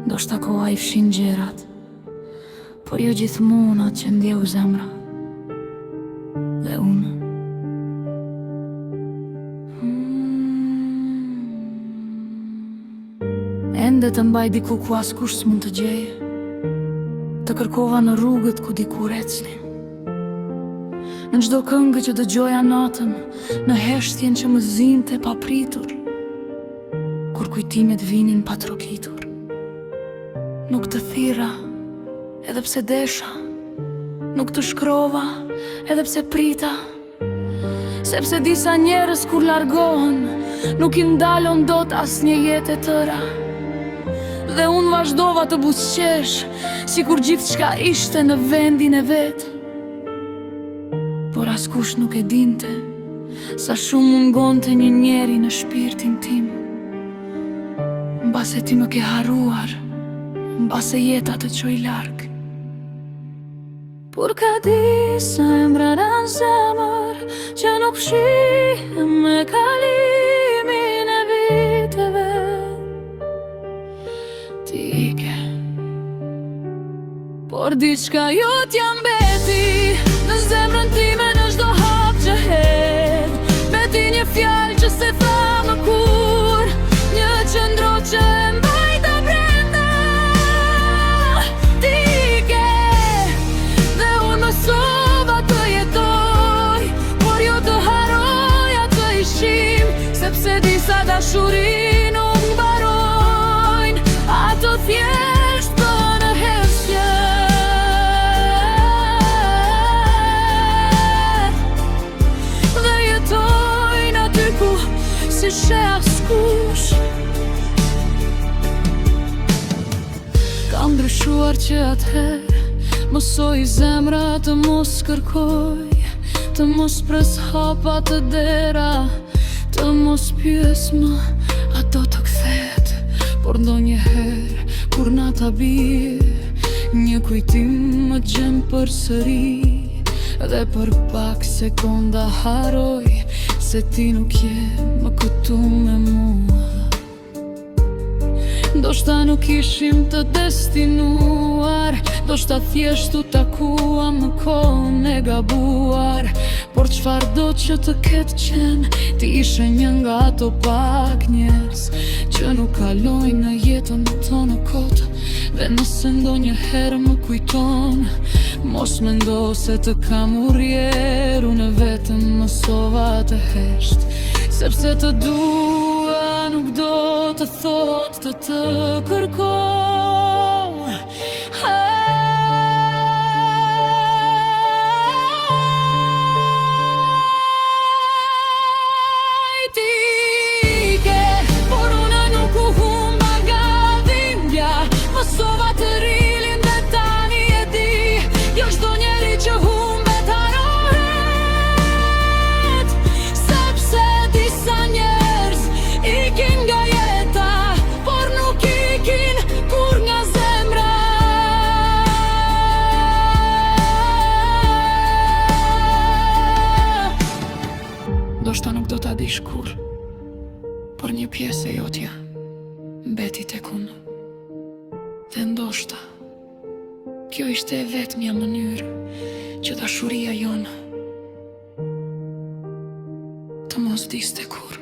Do shta koha I fshin gjerat, por jo gjithmonë atë që ndjeu zemra. Dhe unë ende të mbaj diku ku askush s'mund të gjeje. Të kërkova në rrugët ku diku ecnin, në çdo këngë që dëgjoja natën, në heshtjen që më zinte pa pritur, kur kujtimet vinin pa trokitur. Nuk të thira, edhe pse desha, nuk të shkrova, edhe pse prita, sepse disa njerëz kur largohen, nuk I ndalon dot asnjë jetë e tëra. Dhe unë vazhdova të buzëqesh, sikur gjithçka ishte në vendin e vet. Por askush nuk e dinte sa shumë mungonte një njeri në shpirtin tim. Mbase ti më ke harruar, mbase jeta të çoj larg. Por ka disa emra në zemër që nuk fshihen me kalimin e viteve. Ti ike, por diçka jo t'ja mbeti në zemrën time në çdo hap që hedh. Mbeti një fjalë që se tha më kur, një qëndro që e mbajta brenda. Ti ike, dhe unë mësova të jetoj, por jo të haroj atë ishim, sepse disa dashuri nuk mbarojnë, ato thjesht për në heshtje. Dhe jetojnë aty ku si she askush. Kam ndryshuar që atëherë mësoj zemra të mos kërkoj, të mos pres hapa të dera, të mos pyes më a do të kthet. Por ndonjëherë kur nata bie, një kujtim më gjen përsëri, dhe për pak sekonda haroj se ti nuk je më këtu me mua. Ndoshta nuk ishim të destinuar, ndoshta thjesht u takuam në kohën e gabuar. Por çfarë do që të ketë qenë, ti ishe një nga ato pak njerëz që nuk kalojnë në jetën tonë kot. Dhe nëse ndonjëherë më kujton, mos mendo se të kam urryer, unë vetëm mësova të hesht, sepse të dua nuk do të thot të të kërkoj. Ti ike, por unë nuk u humba nga dhimbja, mësova të rilin dhe tani e di, jo çdo njeri që humbet harohet, sepse disa njerëz ikin nga jeta, por nuk ikin kur nga zemra. Ndoshta nuk do ta dish kur, por një pjesë e jotja mbeti tek unë. Dhe ndoshta kjo ishte e vetmja mënyrë që dashuria jonë të mos diste kur.